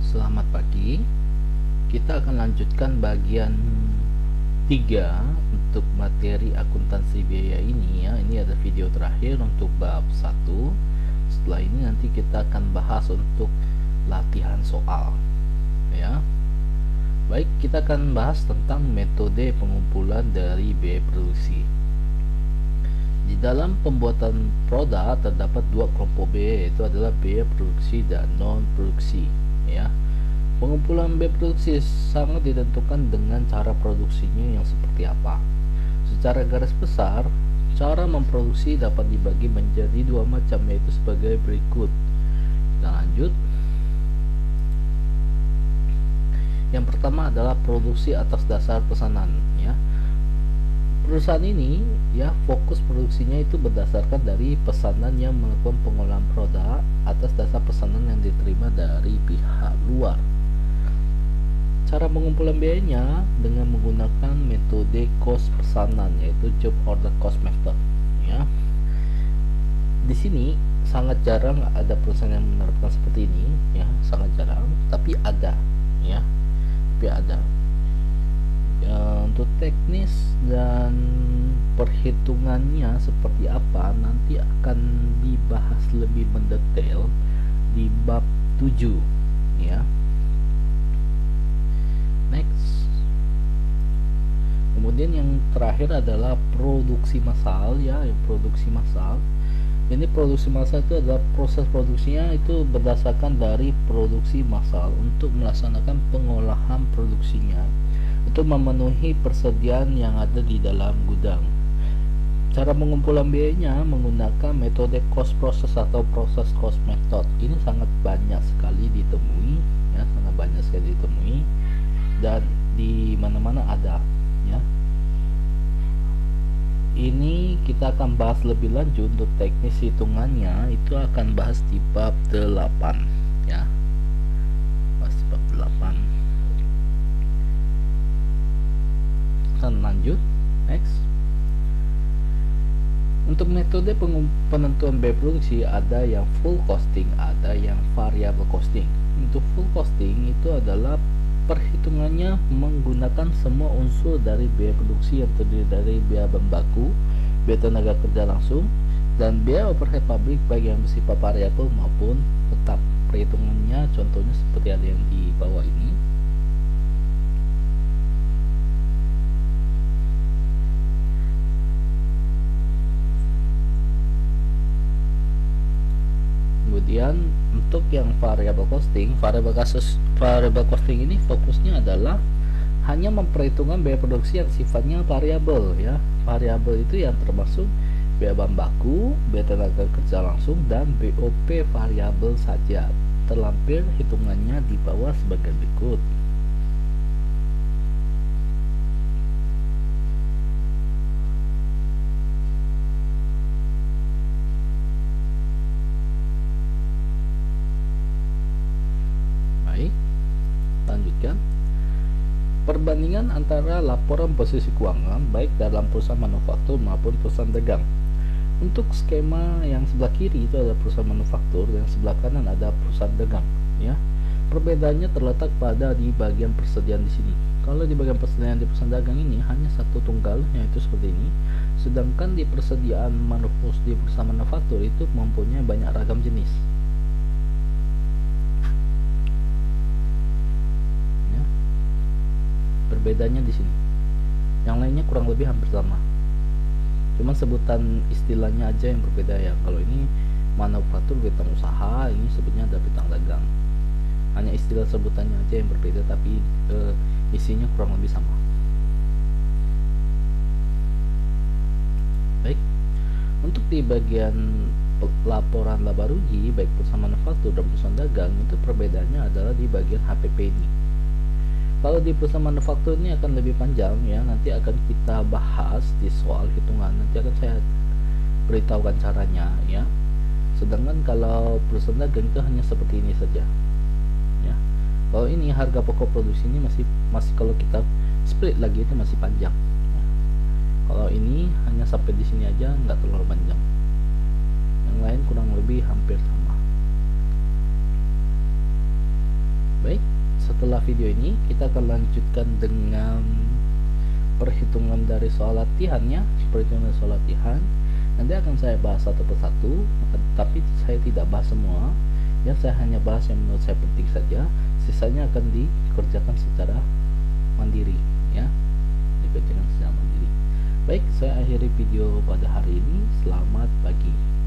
Selamat pagi. Kita akan lanjutkan bagian 3 untuk materi akuntansi biaya ini ya. Ini ada video terakhir untuk bab 1. Setelah ini nanti kita akan bahas untuk latihan soal ya. Baik, kita akan bahas tentang metode pengumpulan dari biaya produksi. Di dalam pembuatan produk terdapat dua kelompok biaya, yaitu adalah biaya produksi dan non produksi ya. Pengumpulan biaya produksi sangat ditentukan dengan cara produksinya yang seperti apa. Secara garis besar, cara memproduksi dapat dibagi menjadi dua macam, yaitu sebagai berikut. Kita lanjut. Yang pertama adalah produksi atas dasar pesanan ya. Perusahaan ini ya, fokus produksinya itu berdasarkan dari pesanan yang melakukan pengolahan produk atas dasar pesanan yang diterima dari pihak luar. Cara pengumpulan biayanya dengan menggunakan metode cost pesanan, yaitu job order cost method ya. Di sini sangat jarang ada perusahaan yang menerapkan seperti ini ya, sangat jarang, tapi ada ya. Tapi ada. Untuk teknis dan perhitungannya seperti apa nanti akan dibahas lebih mendetail di bab 7 ya. Next. Kemudian yang terakhir adalah produksi massal ya, yang produksi massal. Ini produksi massal itu adalah proses produksinya itu berdasarkan dari produksi massal untuk melaksanakan pengolahan produksinya untuk memenuhi persediaan yang ada di dalam gudang. Cara pengumpulan biayanya menggunakan metode cost process atau process cost method. Ini sangat banyak sekali ditemui ya, sangat banyak sekali ditemui dan di mana-mana ada ya. Ini kita akan bahas lebih lanjut untuk teknis hitungannya, itu akan bahas di bab 8 ya. Bahas di bab 8. Kita lanjut. Next. Untuk metode penentuan biaya produksi ada yang full costing, ada yang variable costing. Untuk full costing itu adalah perhitungannya menggunakan semua unsur dari biaya produksi yang terdiri dari biaya bahan baku, biaya tenaga kerja langsung, dan biaya overhead pabrik baik yang bersifat variabel maupun tetap. Perhitungannya contohnya seperti ada yang di bawah ini. Kemudian untuk yang variable costing ini fokusnya adalah hanya memperhitungkan biaya produksi yang sifatnya variabel ya. Variabel itu yang termasuk biaya bahan baku, biaya tenaga kerja langsung, dan BOP variabel saja. Terlampir hitungannya di bawah sebagai berikut. Lanjutkan. Perbandingan antara laporan posisi keuangan baik dalam perusahaan manufaktur maupun perusahaan dagang. Untuk skema yang sebelah kiri itu adalah perusahaan manufaktur, yang sebelah kanan ada perusahaan dagang ya. Perbedaannya terletak pada di bagian persediaan di sini. Kalau di bagian persediaan di perusahaan dagang ini hanya satu tunggal, yaitu seperti ini. Sedangkan di persediaan di perusahaan manufaktur itu mempunyai banyak ragam jenis. Perbedaannya di sini. Yang lainnya kurang lebih hampir sama. Cuma sebutan istilahnya aja yang berbeda ya. Kalau ini manufaktur bidang usaha, ini sebutnya ada bidang dagang. Hanya istilah sebutannya aja yang berbeda, tapi isinya kurang lebih sama. Baik. Untuk di bagian laporan laba rugi baik perusahaan manufaktur dan perusahaan dagang, itu perbedaannya adalah di bagian HPP ini. Kalau di perusahaan manufaktur ini akan lebih panjang ya, nanti akan kita bahas di soal hitungan, nanti akan saya beritahukan caranya ya. Sedangkan kalau perusahaan dagang itu hanya seperti ini saja ya. Kalau ini harga pokok produksi ini masih kalau kita split lagi itu masih panjang ya. Kalau ini hanya sampai di sini aja, nggak terlalu panjang. Yang lain kurang lebih hampir sama. Baik. setelah video ini kita akan lanjutkan dengan perhitungan dari soal latihan ya. Perhitungan soal latihan nanti akan saya bahas satu persatu, tapi saya tidak bahas semua ya, saya hanya bahas yang menurut saya penting saja, sisanya akan dikerjakan secara mandiri ya, dikerjakan secara mandiri. Baik, saya akhiri video pada hari ini. Selamat pagi.